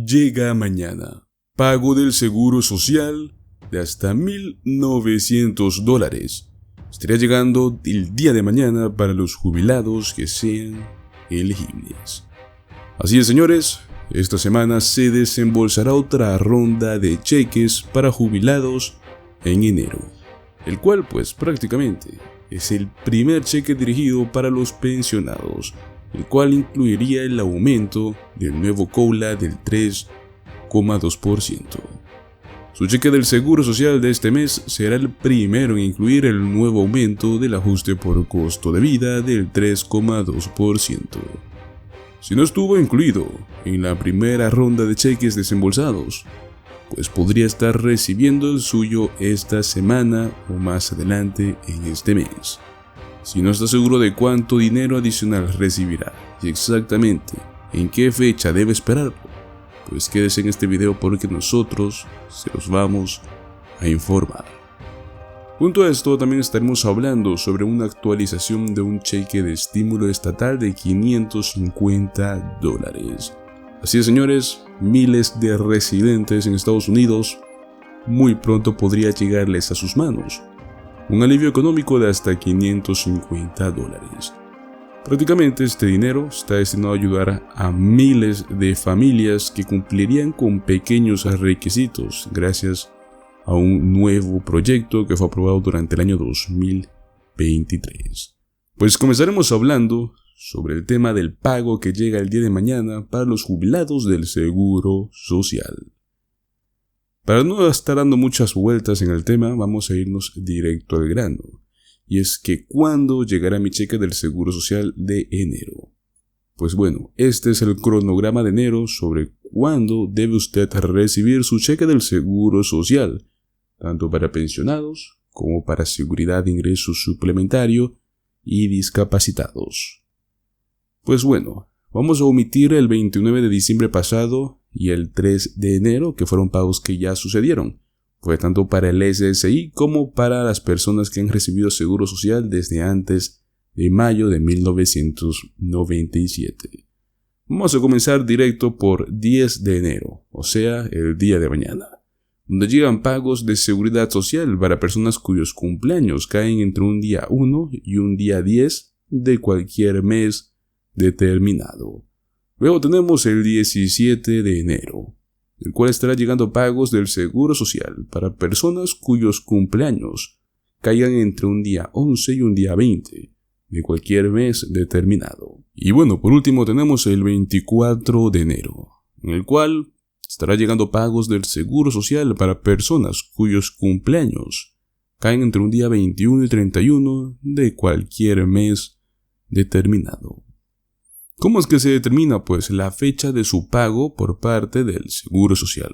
Llega mañana. Pago del Seguro Social de hasta $1,900. Estaría llegando el día de mañana para los jubilados que sean elegibles. Así es, señores, esta semana se desembolsará otra ronda de cheques para jubilados en enero, el cual pues prácticamente es el primer cheque dirigido para los pensionados, el cual incluiría el aumento del nuevo COLA del 3,2%. Su cheque del Seguro Social de este mes será el primero en incluir el nuevo aumento del ajuste por costo de vida del 3,2%. Si no estuvo incluido en la primera ronda de cheques desembolsados, pues podría estar recibiendo el suyo esta semana o más adelante en este mes. Si no está seguro de cuánto dinero adicional recibirá y exactamente en qué fecha debe esperarlo, pues quédese en este video porque nosotros se los vamos a informar. Junto a esto también estaremos hablando sobre una actualización de un cheque de estímulo estatal de $550. Así es, señores, miles de residentes en Estados Unidos muy pronto podría llegarles a sus manos un alivio económico de hasta $550. Prácticamente este dinero está destinado a ayudar a miles de familias que cumplirían con pequeños requisitos gracias a un nuevo proyecto que fue aprobado durante el año 2023. Pues comenzaremos hablando sobre el tema del pago que llega el día de mañana para los jubilados del Seguro Social. Para no estar dando muchas vueltas en el tema, vamos a irnos directo al grano. Y es que ¿cuándo llegará mi cheque del Seguro Social de enero? Pues bueno, este es el cronograma de enero sobre cuándo debe usted recibir su cheque del Seguro Social, tanto para pensionados como para seguridad de ingreso suplementario y discapacitados. Pues bueno, vamos a omitir el 29 de diciembre pasado y el 3 de enero, que fueron pagos que ya sucedieron. Fue tanto para el SSI como para las personas que han recibido seguro social desde antes de mayo de 1997. Vamos a comenzar directo por 10 de enero, o sea, el día de mañana, donde llegan pagos de seguridad social para personas cuyos cumpleaños caen entre un día 1 y un día 10 de cualquier mes determinado. Luego tenemos el 17 de enero, el cual estará llegando pagos del Seguro Social para personas cuyos cumpleaños caigan entre un día 11 y un día 20 de cualquier mes determinado. Y bueno, por último tenemos el 24 de enero, en el cual estará llegando pagos del Seguro Social para personas cuyos cumpleaños caen entre un día 21 y 31 de cualquier mes determinado. ¿Cómo es que se determina, pues, la fecha de su pago por parte del Seguro Social?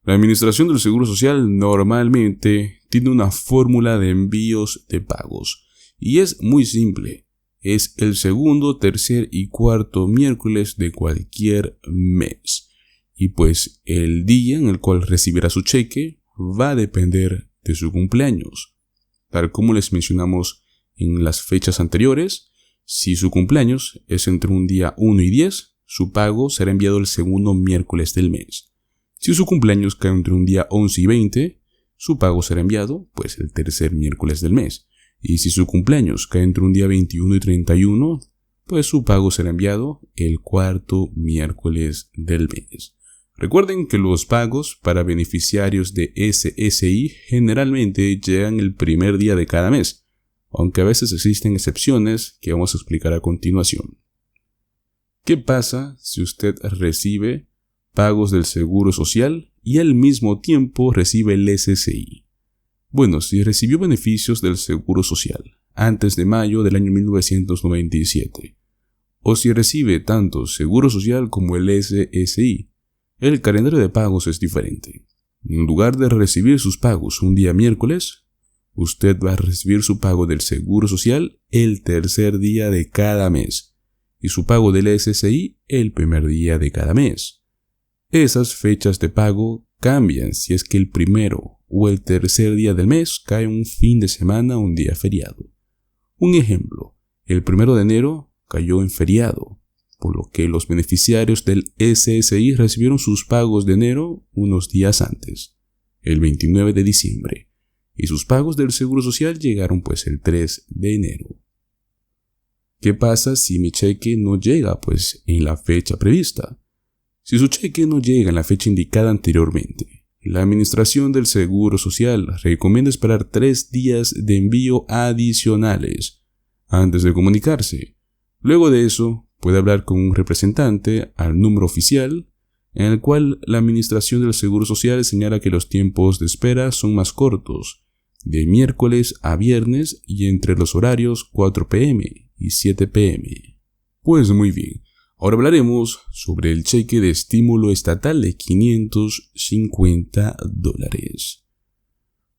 La administración del Seguro Social normalmente tiene una fórmula de envíos de pagos y es muy simple. Es el segundo, tercer y cuarto miércoles de cualquier mes. Y pues el día en el cual recibirá su cheque va a depender de su cumpleaños. Tal como les mencionamos en las fechas anteriores, si su cumpleaños es entre un día 1 y 10, su pago será enviado el segundo miércoles del mes. Si su cumpleaños cae entre un día 11 y 20, su pago será enviado pues el tercer miércoles del mes. Y si su cumpleaños cae entre un día 21 y 31, pues su pago será enviado el cuarto miércoles del mes. Recuerden que los pagos para beneficiarios de SSI generalmente llegan el primer día de cada mes, aunque a veces existen excepciones que vamos a explicar a continuación. ¿Qué pasa si usted recibe pagos del Seguro Social y al mismo tiempo recibe el SSI? Bueno, si recibió beneficios del Seguro Social antes de mayo del año 1997, o si recibe tanto Seguro Social como el SSI, el calendario de pagos es diferente. En lugar de recibir sus pagos un día miércoles, usted va a recibir su pago del Seguro Social el tercer día de cada mes y su pago del SSI el primer día de cada mes. Esas fechas de pago cambian si es que el primero o el tercer día del mes cae un fin de semana o un día feriado. Un ejemplo, el 1 de enero cayó en feriado, por lo que los beneficiarios del SSI recibieron sus pagos de enero unos días antes, el 29 de diciembre, y sus pagos del Seguro Social llegaron pues el 3 de enero. ¿Qué pasa si mi cheque no llega pues en la fecha prevista? Si su cheque no llega en la fecha indicada anteriormente, la Administración del Seguro Social recomienda esperar 3 días de envío adicionales antes de comunicarse. Luego de eso, puede hablar con un representante al número oficial, en el cual la Administración del Seguro Social señala que los tiempos de espera son más cortos, de miércoles a viernes y entre los horarios 4 p.m. y 7 p.m. Pues muy bien. Ahora hablaremos sobre el cheque de estímulo estatal de $550.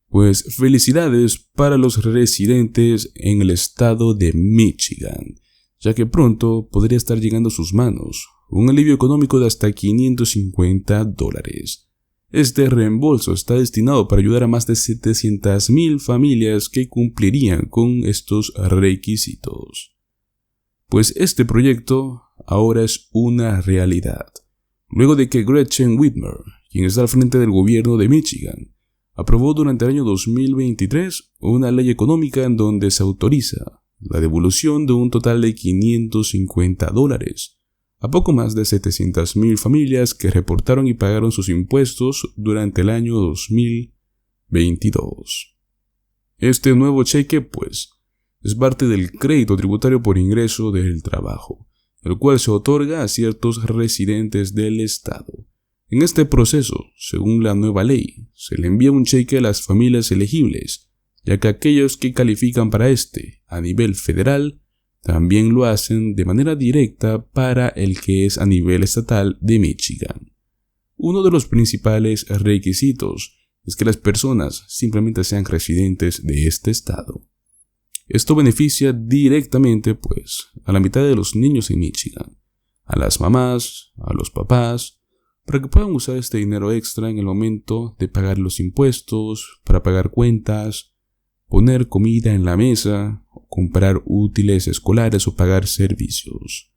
Pues felicidades para los residentes en el estado de Michigan, ya que pronto podría estar llegando a sus manos un alivio económico de hasta $550. Este reembolso está destinado para ayudar a más de 700,000 familias que cumplirían con estos requisitos. Pues este proyecto ahora es una realidad, luego de que Gretchen Whitmer, quien está al frente del gobierno de Michigan, aprobó durante el año 2023 una ley económica en donde se autoriza la devolución de un total de $550 a poco más de 700,000 familias que reportaron y pagaron sus impuestos durante el año 2022. Este nuevo cheque, pues, es parte del crédito tributario por ingreso del trabajo, el cual se otorga a ciertos residentes del estado. En este proceso, según la nueva ley, se le envía un cheque a las familias elegibles, ya que aquellos que califican para a nivel federal, también lo hacen de manera directa para el que es a nivel estatal de Michigan. Uno de los principales requisitos es que las personas simplemente sean residentes de este estado. Esto beneficia directamente, pues, a la mitad de los niños en Michigan, a las mamás, a los papás, para que puedan usar este dinero extra en el momento de pagar los impuestos, para pagar cuentas, poner comida en la mesa, comprar útiles escolares o pagar servicios.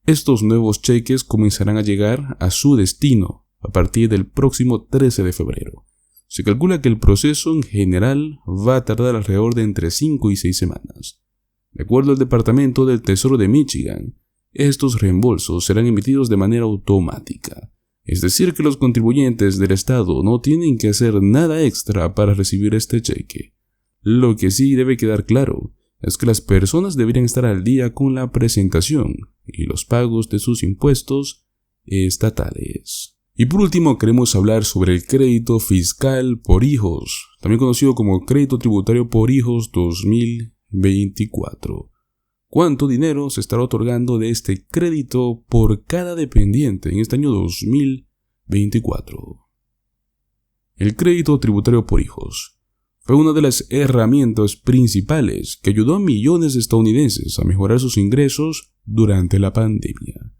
Estos nuevos cheques comenzarán a llegar a su destino a partir del próximo 13 de febrero. Se calcula que el proceso en general va a tardar alrededor de entre 5 y 6 semanas. De acuerdo al Departamento del Tesoro de Michigan, estos reembolsos serán emitidos de manera automática. Es decir, que los contribuyentes del estado no tienen que hacer nada extra para recibir este cheque. Lo que sí debe quedar claro es que las personas deberían estar al día con la presentación y los pagos de sus impuestos estatales. Y por último, queremos hablar sobre el crédito fiscal por hijos, también conocido como crédito tributario por hijos 2024. ¿Cuánto dinero se estará otorgando de este crédito por cada dependiente en este año 2024? El crédito tributario por hijos fue una de las herramientas principales que ayudó a millones de estadounidenses a mejorar sus ingresos durante la pandemia.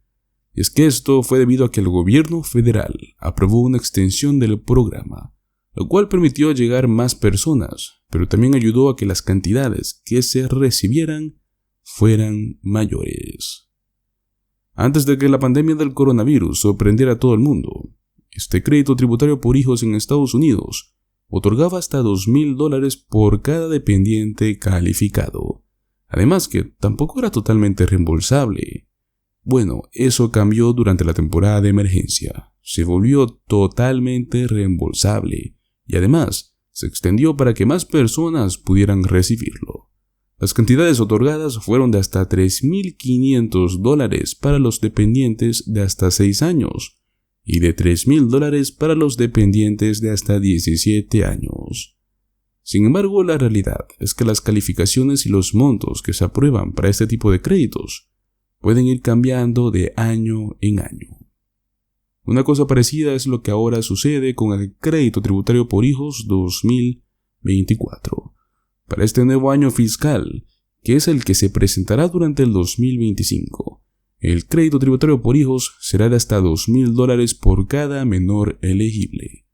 Y es que esto fue debido a que el gobierno federal aprobó una extensión del programa, lo cual permitió llegar más personas, pero también ayudó a que las cantidades que se recibieran fueran mayores. Antes de que la pandemia del coronavirus sorprendiera a todo el mundo, este crédito tributario por hijos en Estados Unidos otorgaba hasta $2,000 por cada dependiente calificado. Además que tampoco era totalmente reembolsable. Bueno, eso cambió durante la temporada de emergencia. Se volvió totalmente reembolsable y además se extendió para que más personas pudieran recibirlo. Las cantidades otorgadas fueron de hasta $3,500 para los dependientes de hasta 6 años y de $3,000 para los dependientes de hasta 17 años. Sin embargo, la realidad es que las calificaciones y los montos que se aprueban para este tipo de créditos pueden ir cambiando de año en año. Una cosa parecida es lo que ahora sucede con el crédito tributario por hijos 2024. Para este nuevo año fiscal, que es el que se presentará durante el 2025, el crédito tributario por hijos será de hasta $2,000 por cada menor elegible.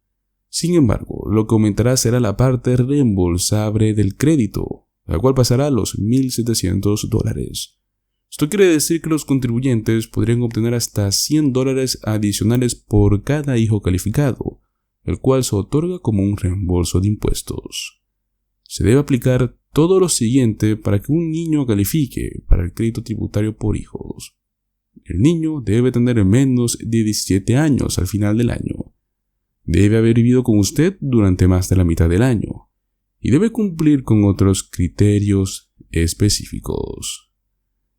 Sin embargo, lo que aumentará será la parte reembolsable del crédito, la cual pasará a los $1,700. Esto quiere decir que los contribuyentes podrían obtener hasta $100 adicionales por cada hijo calificado, el cual se otorga como un reembolso de impuestos. Se debe aplicar todo lo siguiente para que un niño califique para el crédito tributario por hijos. El niño debe tener menos de 17 años al final del año. Debe haber vivido con usted durante más de la mitad del año. Y debe cumplir con otros criterios específicos.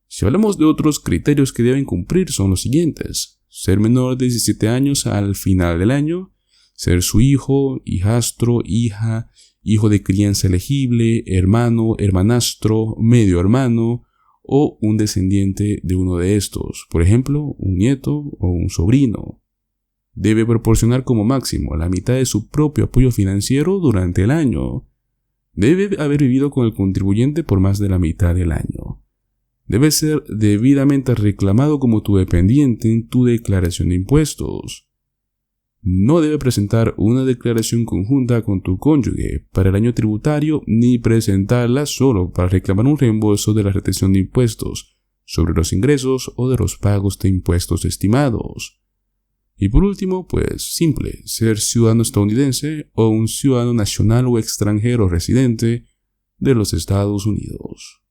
Si hablamos de otros criterios que deben cumplir son los siguientes: ser menor de 17 años al final del año, ser su hijo, hijastro, hija, hijo de crianza elegible, hermano, hermanastro, medio hermano o un descendiente de uno de estos, por ejemplo, un nieto o un sobrino. Debe proporcionar como máximo la mitad de su propio apoyo financiero durante el año. Debe haber vivido con el contribuyente por más de la mitad del año. Debe ser debidamente reclamado como tu dependiente en tu declaración de impuestos. No debe presentar una declaración conjunta con tu cónyuge para el año tributario ni presentarla solo para reclamar un reembolso de la retención de impuestos sobre los ingresos o de los pagos de impuestos estimados. Y por último, pues simple, ser ciudadano estadounidense o un ciudadano nacional o extranjero residente de los Estados Unidos.